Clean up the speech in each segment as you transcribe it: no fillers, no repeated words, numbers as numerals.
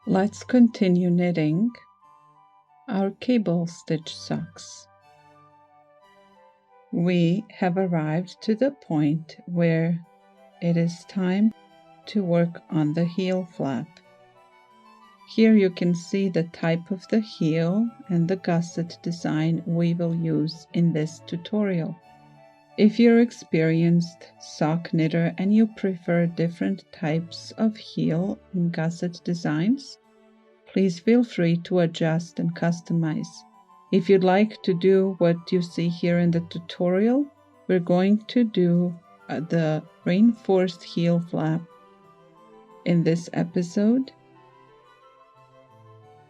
Let's continue knitting our cable stitch socks. We have arrived to the point where it is time to work on the heel flap. Here you can see the type of the heel and the gusset design we will use in this tutorial. If you're experienced sock knitter and you prefer different types of heel and gusset designs, please feel free to adjust and customize. If you'd like to do what you see here in the tutorial, we're going to do the reinforced heel flap in this episode,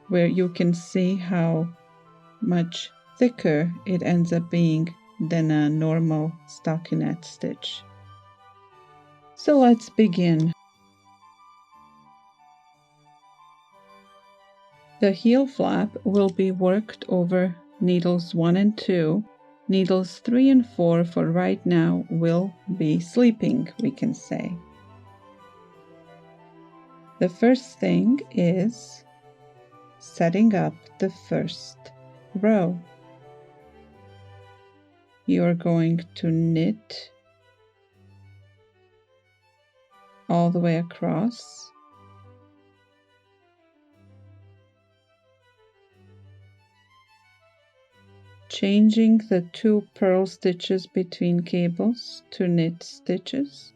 where you can see how much thicker it ends up being than a normal stockinette stitch. So let's begin. The heel flap will be worked over needles 1 and 2. Needles 3 and 4 for right now will be sleeping, we can say. The first thing is setting up the first row. You're going to knit all the way across, changing the 2 purl stitches between cables to knit stitches.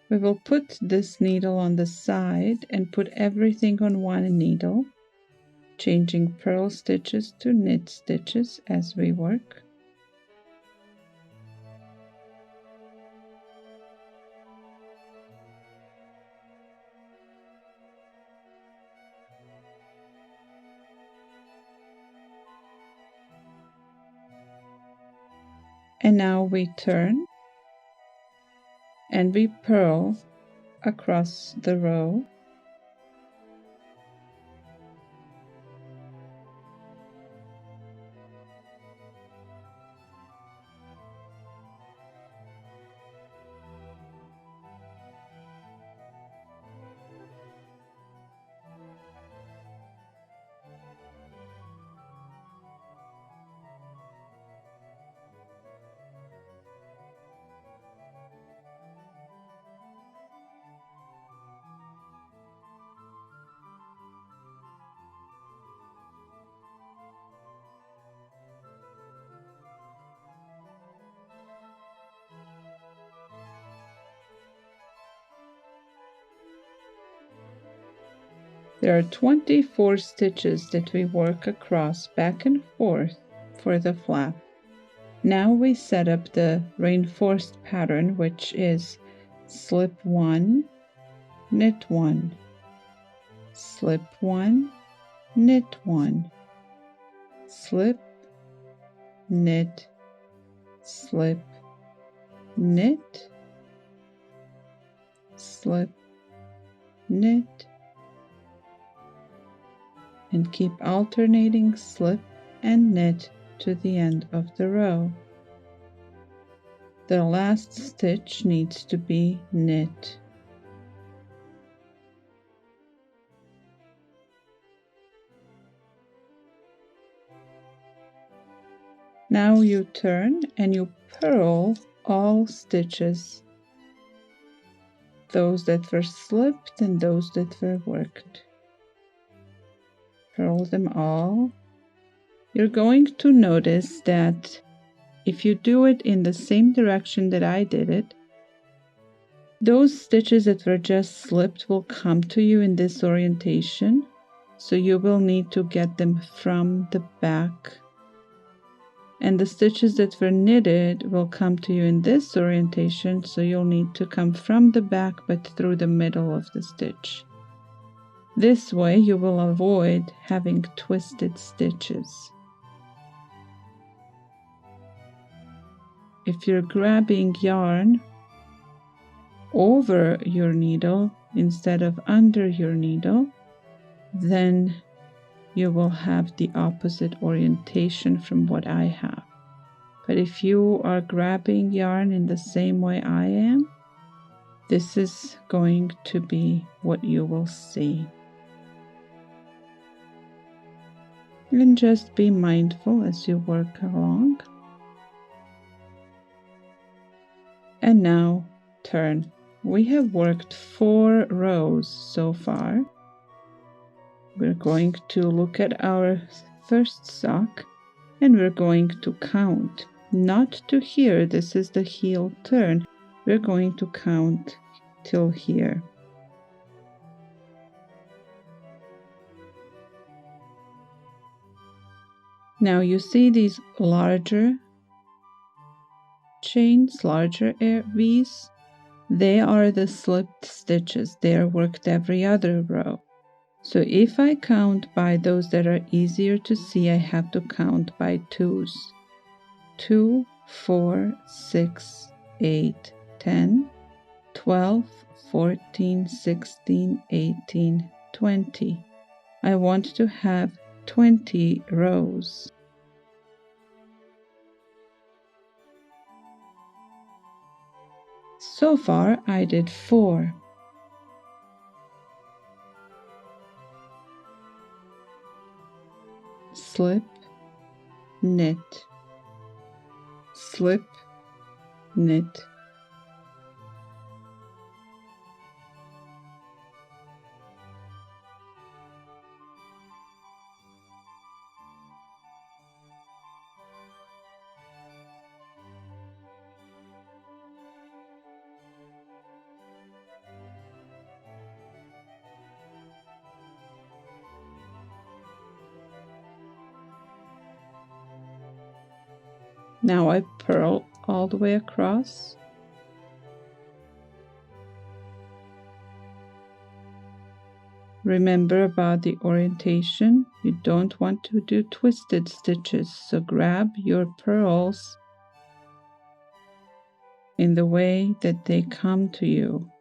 We will put this needle on the side and put everything on one needle, changing purl stitches to knit stitches as we work. And now we turn and we purl across the row. There are 24 stitches that we work across back and forth for the flap. Now we set up the reinforced pattern, which is slip 1, knit 1, slip 1, knit 1, slip, knit, slip, knit, slip, knit, and keep alternating slip and knit to the end of the row. The last stitch needs to be knit. Now you turn and you purl all stitches, those that were slipped and those that were worked. Purl them all. You're going to notice that if you do it in the same direction that I did it, those stitches that were just slipped will come to you in this orientation, so you will need to get them from the back. And the stitches that were knitted will come to you in this orientation, so you'll need to come from the back but through the middle of the stitch. This way you will avoid having twisted stitches. If you're grabbing yarn over your needle instead of under your needle, then you will have the opposite orientation from what I have. But if you are grabbing yarn in the same way I am, this is going to be what you will see. And just be mindful as you work along. And now turn. We have worked 4 rows so far. We're going to look at our first sock and we're going to count. Not to here, this is the heel turn. We're going to count till here. Now you see these larger chains, larger V's. They are the slipped stitches. They are worked every other row. So if I count by those that are easier to see, I have to count by 2s. 2, 4, 6, 8, 10, 12, 14, 16, 18, 20. I want to have 20 rows. So far I did 4. Slip, knit, slip, knit. Now I purl all the way across. Remember about the orientation. You don't want to do twisted stitches, so grab your purls in the way that they come to you.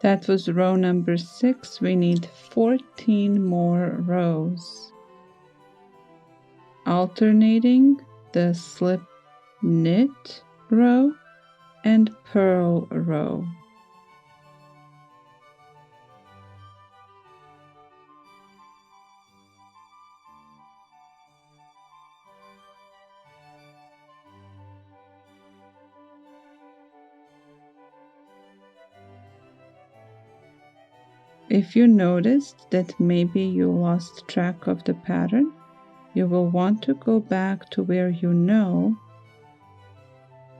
That was row number 6. We need 14 more rows. Alternating the slip knit row and purl row. If you noticed that maybe you lost track of the pattern, you will want to go back to where you know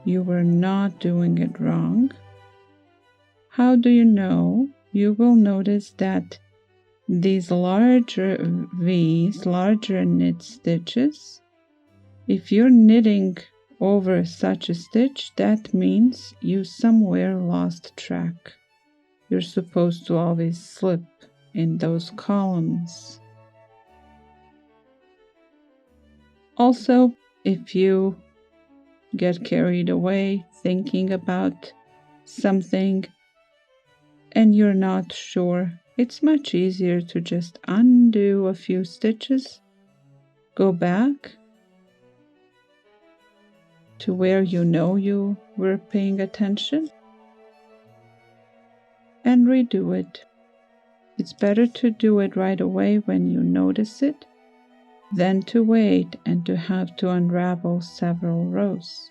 you were not doing it wrong. How do you know? You will notice that these larger V's, larger knit stitches, if you're knitting over such a stitch, that means you somewhere lost track. You're supposed to always slip in those columns. Also, if you get carried away thinking about something and you're not sure, it's much easier to just undo a few stitches, go back to where you know you were paying attention, and redo it. It's better to do it right away when you notice it than to wait and to have to unravel several rows.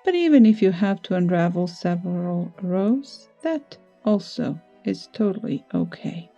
But even if you have to unravel several rows, that also is totally okay.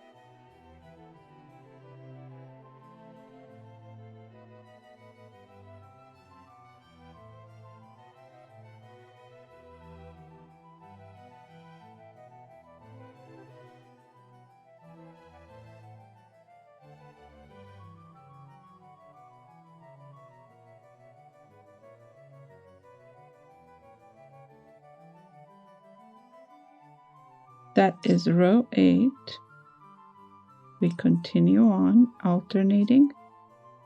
That is row 8. We continue on alternating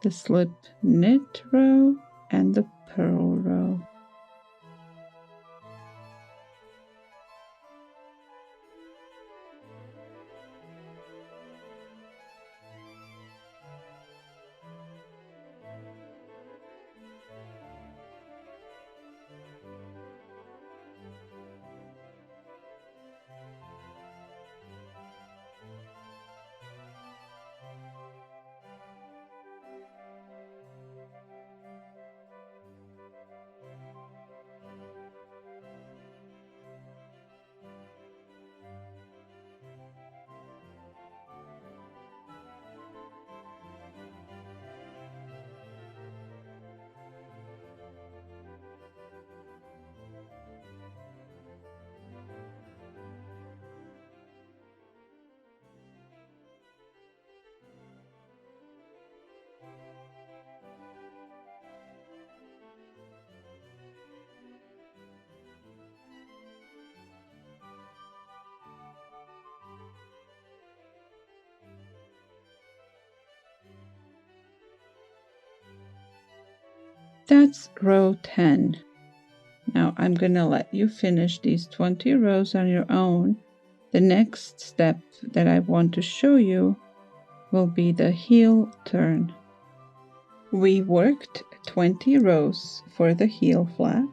the slip knit row and the purl row. That's row 10. Now I'm going to let you finish these 20 rows on your own. The next step that I want to show you will be the heel turn. We worked 20 rows for the heel flap.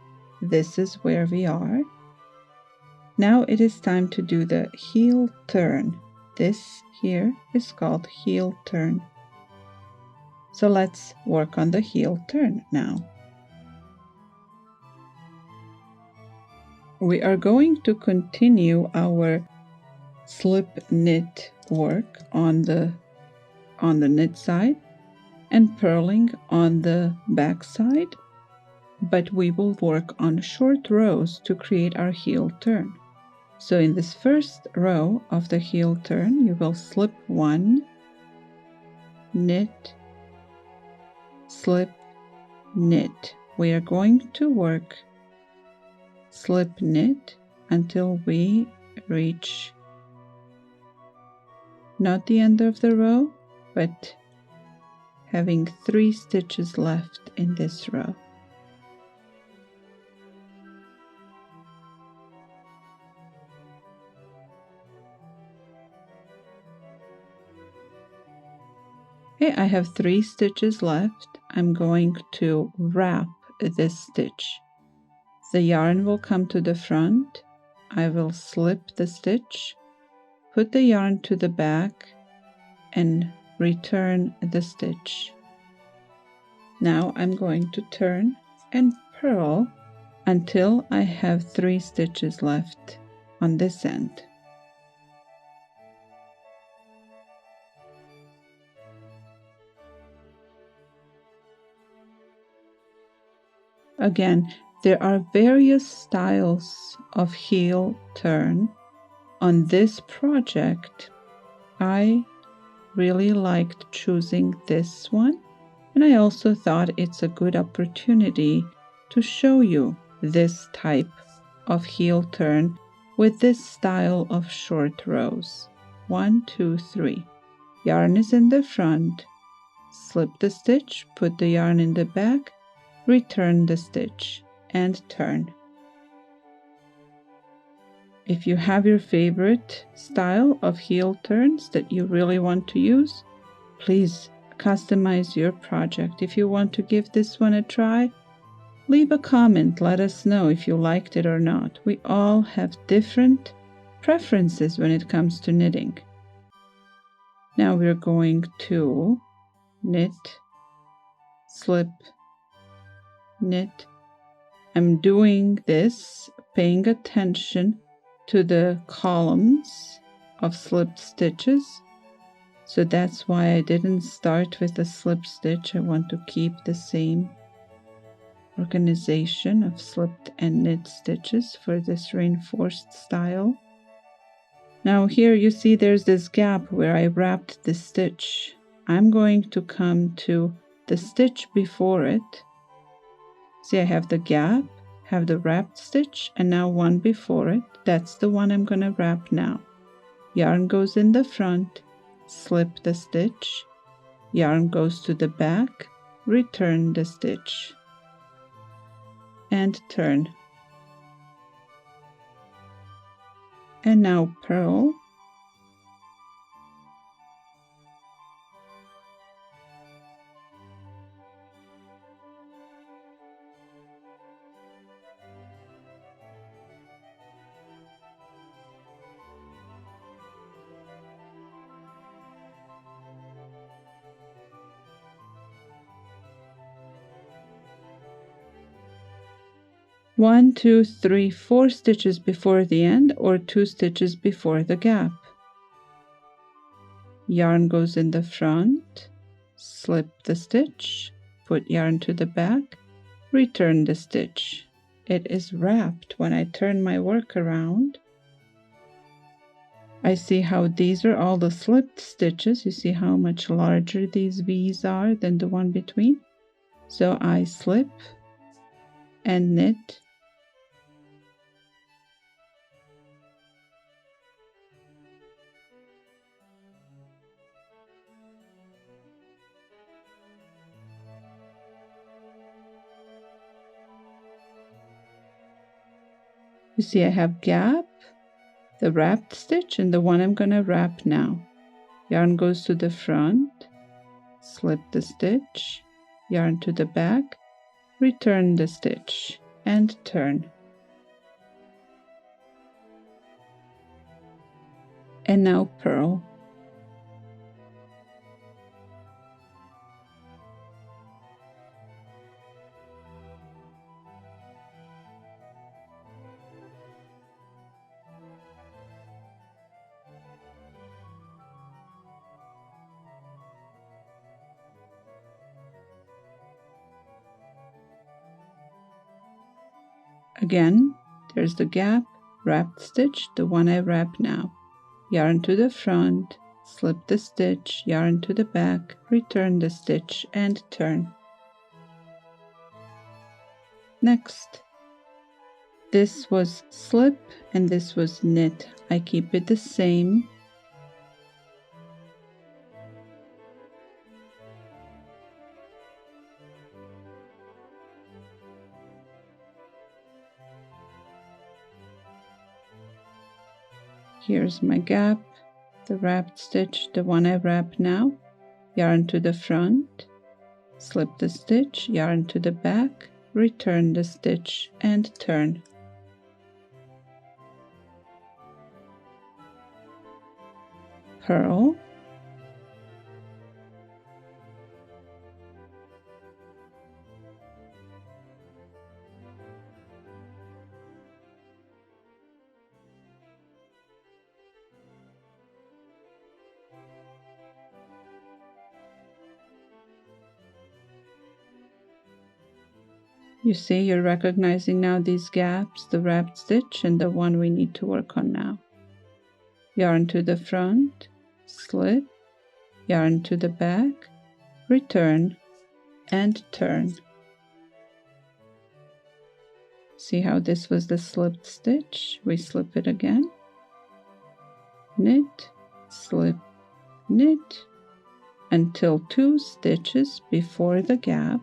This is where we are. Now it is time to do the heel turn. This here is called heel turn. So let's work on the heel turn now. We are going to continue our slip knit work on the knit side and purling on the back side, but we will work on short rows to create our heel turn. So in this first row of the heel turn, you will slip 1, knit, slip, knit. We are going to work slip knit until we reach not the end of the row, but having 3 stitches left in this row. Okay, I have 3 stitches left. I'm going to wrap this stitch. The yarn will come to the front. I will slip the stitch, put the yarn to the back, and return the stitch. Now I'm going to turn and purl until I have 3 stitches left on this end. Again, there are various styles of heel turn. On this project, I really liked choosing this one, and I also thought it's a good opportunity to show you this type of heel turn with this style of short rows. 1, 2, 3. Yarn is in the front, slip the stitch, put the yarn in the back, return the stitch, and turn. If you have your favorite style of heel turns that you really want to use, please customize your project. If you want to give this one a try, leave a comment. Let us know if you liked it or not. We all have different preferences when it comes to knitting. Now we're going to knit, slip, knit. I'm doing this paying attention to the columns of slipped stitches, so that's why I didn't start with a slip stitch. I want to keep the same organization of slipped and knit stitches for this reinforced style. Now here you see there's this gap where I wrapped the stitch. I'm going to come to the stitch before it. See, I have the gap, have the wrapped stitch, and now one before it. That's the one I'm going to wrap now. yarn goes in the front, slip the stitch, yarn goes to the back, return the stitch, and turn. And now purl, one, two, three, 4 stitches before the end, or 2 stitches before the gap. Yarn goes in the front, slip the stitch, put yarn to the back, return the stitch. It is wrapped. When I turn my work around, I see how these are all the slipped stitches. You see how much larger these V's are than the one between. So I slip and knit, you see I have gap, the wrapped stitch, and the one I'm going to wrap now. Yarn goes to the front, slip the stitch, yarn to the back, return the stitch, and turn. And now purl. Again, there's the gap, wrapped stitch, the one I wrap now. Yarn to the front, slip the stitch, yarn to the back, return the stitch, and turn. Next, this was slip and this was knit. I keep it the same. Here's my gap, the wrapped stitch, the one I wrap now. Yarn to the front, slip the stitch, yarn to the back, return the stitch, and turn. Purl, you see you're recognizing now these gaps, the wrapped stitch and the one we need to work on now. Yarn to the front, slip, yarn to the back, return, and turn. See how this was the slipped stitch? We slip it again, knit, slip, knit, until 2 stitches before the gap.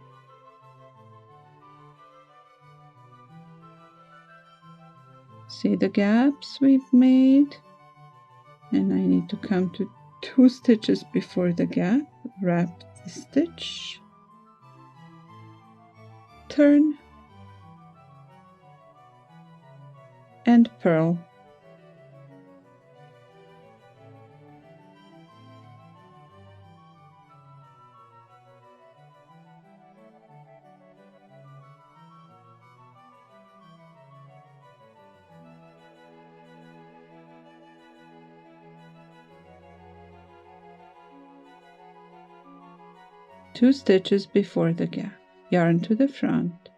See the gaps we've made? And I need to come to 2 stitches before the gap, wrap the stitch, turn, and purl. Two stitches before the gap, yarn to the front,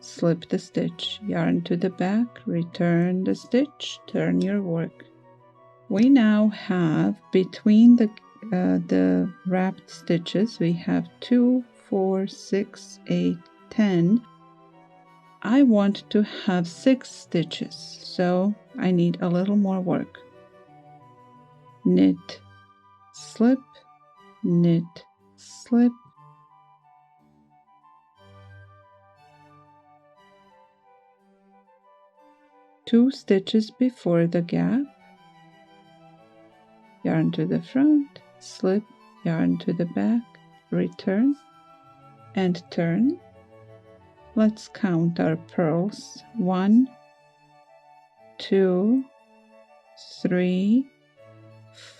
slip the stitch, yarn to the back, return the stitch, turn your work. We now have between the wrapped stitches, we have 2, 4, 6, 8, 10. I want to have 6 stitches, so I need a little more work. knit, slip, knit, slip, two stitches before the gap, yarn to the front, slip, yarn to the back, return and turn. Let's count our purls. 1, 2, 3,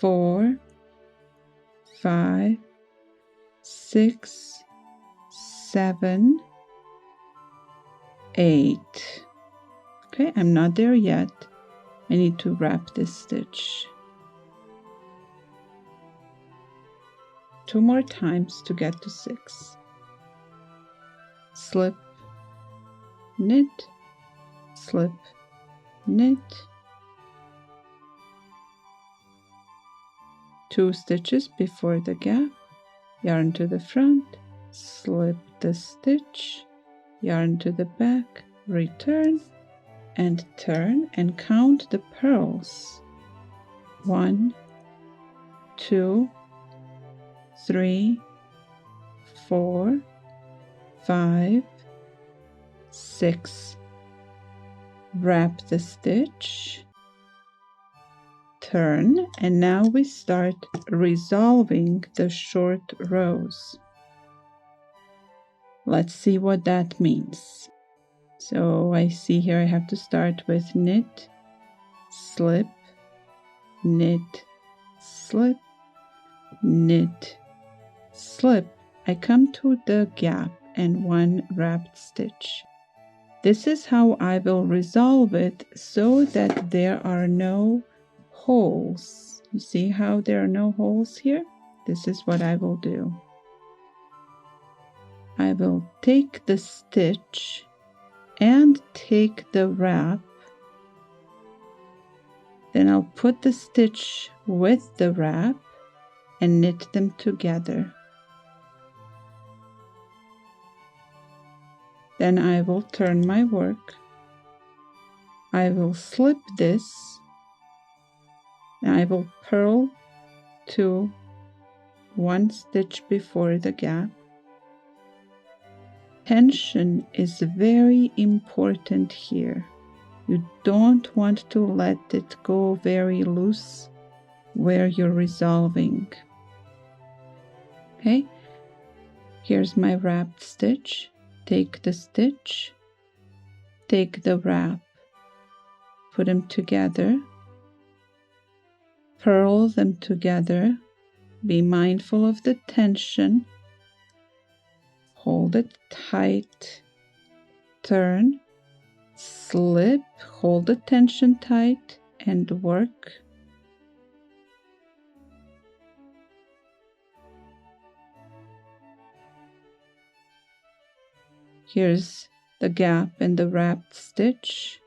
4, 5, 6, 7, 8. Okay, I'm not there yet. I need to wrap this stitch 2 more times to get to 6. Slip, knit, slip, knit, 2 stitches before the gap, yarn to the front, slip the stitch, yarn to the back, return and turn, and count the purls. 1, 2, 3, 4, 5, 6. Wrap the stitch, turn, and now we start resolving the short rows. Let's see what that means. So I see here I have to start with knit, slip, knit, slip, knit, slip. I come to the gap and 1 wrapped stitch. This is how I will resolve it so that there are no holes. You see how there are no holes here? This is what I will do. I will take the stitch and take the wrap. Then I'll put the stitch with the wrap and knit them together. Then I will turn my work. I will slip this, and I will purl to 1 stitch before the gap. Tension is very important here. You don't want to let it go very loose where you're resolving. Okay, here's my wrapped stitch. Take the stitch, take the wrap, put them together, purl them together, be mindful of the tension, hold it tight, turn, slip, hold the tension tight, and work. Here's the gap in the wrapped stitch.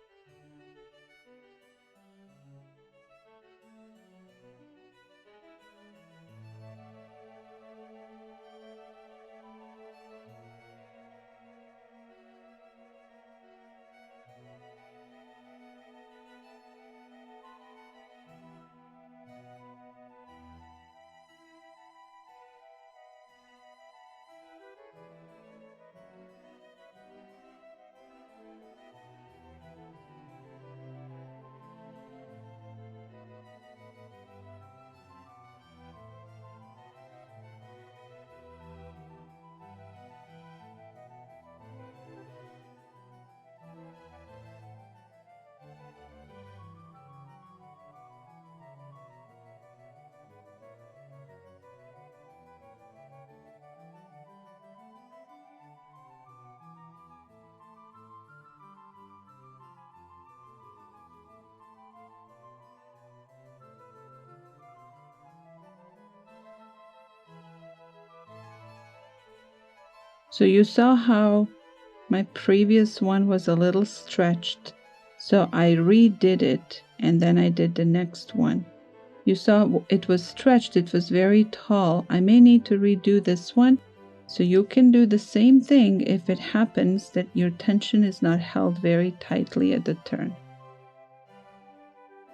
So you saw how my previous one was a little stretched. So I redid it and then I did the next one. You saw it was stretched, it was very tall. I may need to redo this one. So you can do the same thing if it happens that your tension is not held very tightly at the turn.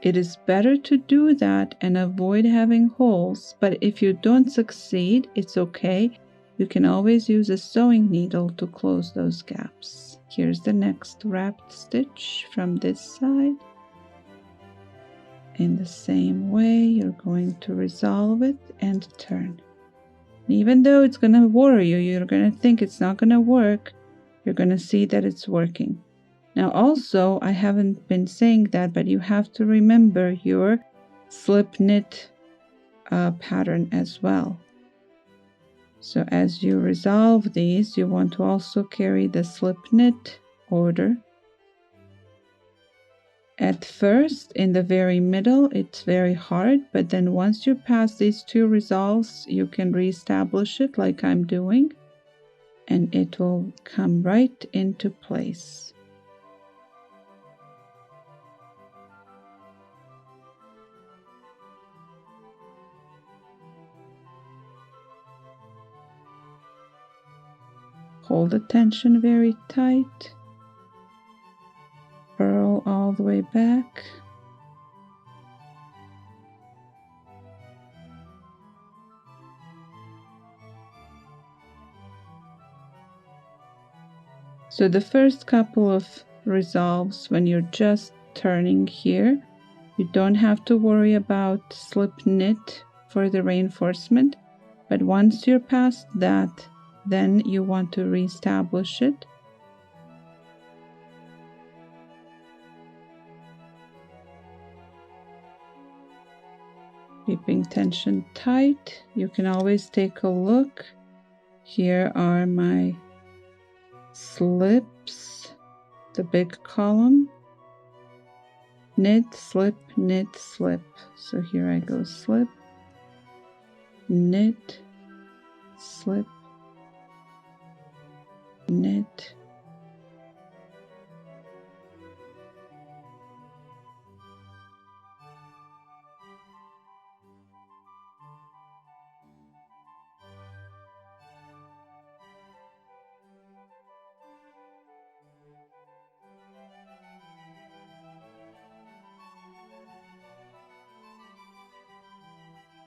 It is better to do that and avoid having holes, but if you don't succeed, it's okay. You can always use a sewing needle to close those gaps. Here's the next wrapped stitch from this side. In the same way, you're going to resolve it and turn. And even though it's going to worry you, you're going to think it's not going to work, you're going to see that it's working. Now also, I haven't been saying that, but you have to remember your slip knit pattern as well. So as you resolve these, you want to also carry the slip knit order. At first, in the very middle, it's very hard, but then once you pass these two resolves, you can reestablish it like I'm doing, and it will come right into place. Hold the tension very tight. Purl all the way back. So the first couple of resolves, when you're just turning here, you don't have to worry about slip knit for the reinforcement, but once you're past that, then you want to reestablish it. Keeping tension tight. You can always take a look. Here are my slips, the big column. Knit, slip, knit, slip. So here I go, slip, knit, slip, knit.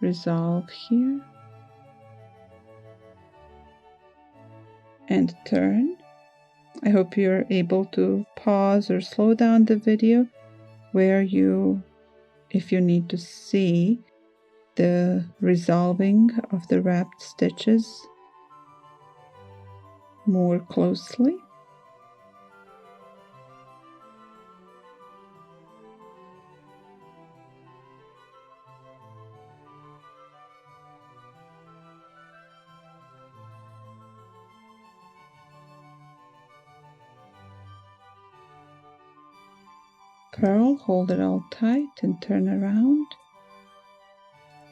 Resolve here and turn. I hope you're able to pause or slow down the video where if you need to see the resolving of the wrapped stitches more closely. Purl, hold it all tight and turn around.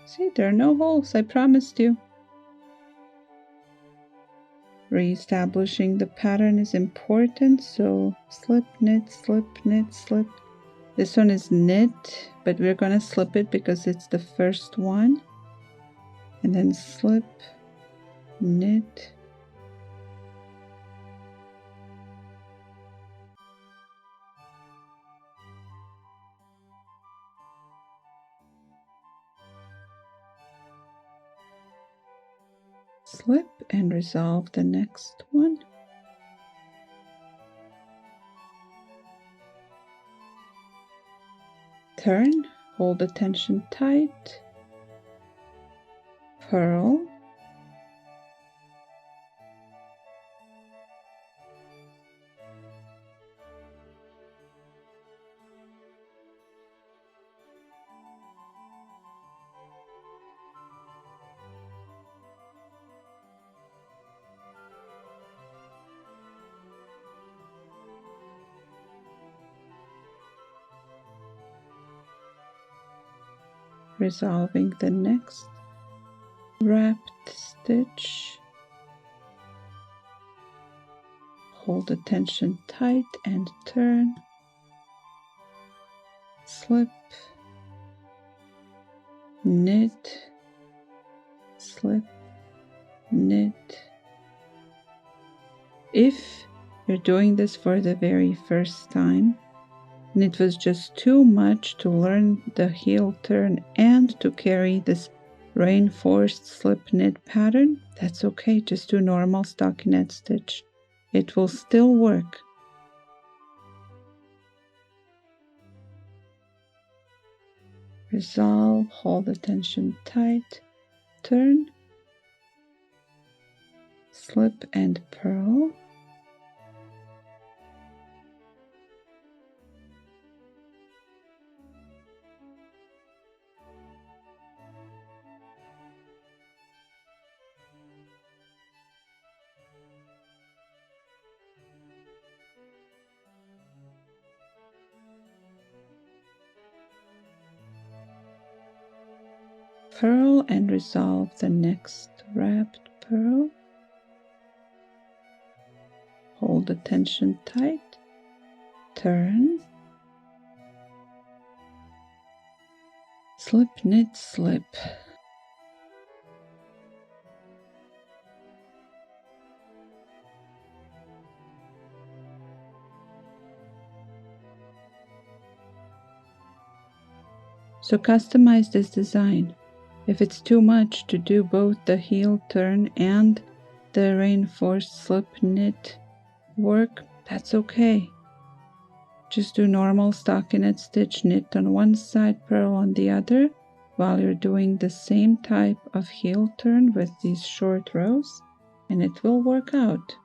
See, there are no holes, I promised you. Re-establishing the pattern is important, so slip, knit, slip, knit, slip. This one is knit, but we're going to slip it because it's the first one. And then slip, knit, slip, and resolve the next one. Turn, hold the tension tight, purl, resolving the next wrapped stitch. Hold the tension tight and turn, slip, knit, slip, knit. If you're doing this for the very first time, and it was just too much to learn the heel turn and to carry this reinforced slip knit pattern. That's okay, just do normal stockinette stitch. It will still work. Resolve, hold the tension tight, turn, slip and purl. Purl and resolve the next wrapped purl. Hold the tension tight, turn, slip knit slip. So customize this design. If it's too much to do both the heel turn and the reinforced slip knit work, that's okay. Just do normal stockinette stitch, knit on one side, purl on the other, while you're doing the same type of heel turn with these short rows, and it will work out.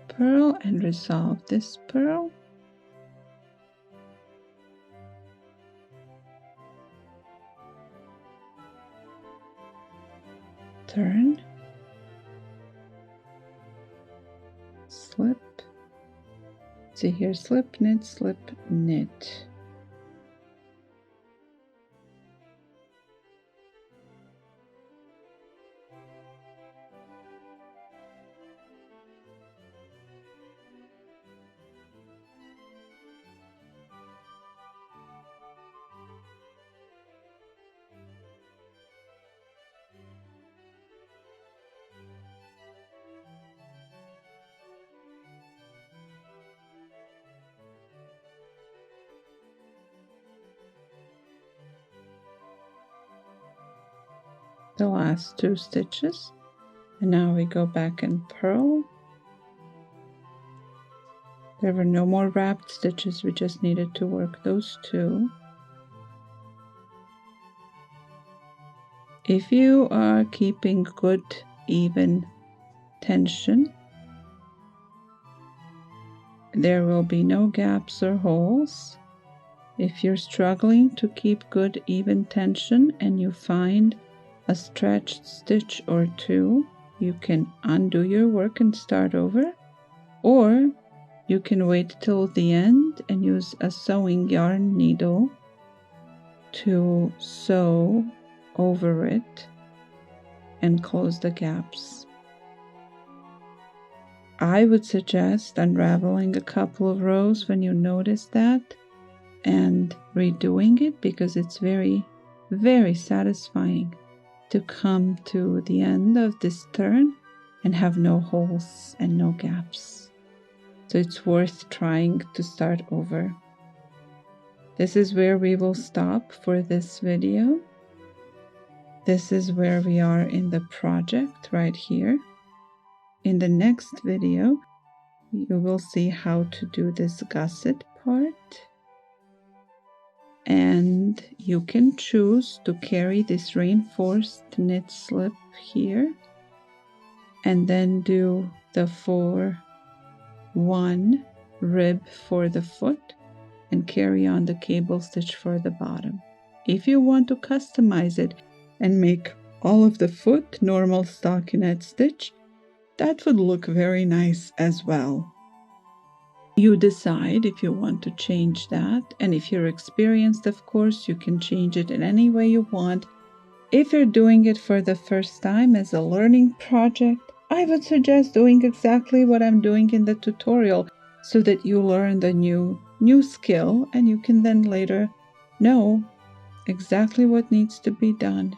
Purl and resolve this purl. Turn, slip, see here, slip, knit. The last 2 stitches, and now we go back and purl. There were no more wrapped stitches, we just needed to work those 2. If you are keeping good even tension, there will be no gaps or holes. If you're struggling to keep good even tension and you find a stretched stitch or 2, you can undo your work and start over, or you can wait till the end and use a sewing yarn needle to sew over it and close the gaps. I would suggest unraveling a couple of rows when you notice that and redoing it, because it's very, very satisfying to come to the end of this turn and have no holes and no gaps. So it's worth trying to start over. This is where we will stop for this video. This is where we are in the project right here. In the next video, you will see how to do this gusset part. And you can choose to carry this reinforced knit slip here and then do the 4-1 rib for the foot and carry on the cable stitch for the bottom. If you want to customize it and make all of the foot normal stockinette stitch, that would look very nice as well. You decide if you want to change that, and if you're experienced, of course, you can change it in any way you want. If you're doing it for the first time as a learning project, I would suggest doing exactly what I'm doing in the tutorial so that you learn the new skill, and you can then later know exactly what needs to be done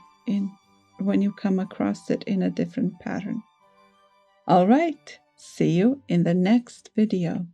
when you come across it in a different pattern. All right, see you in the next video.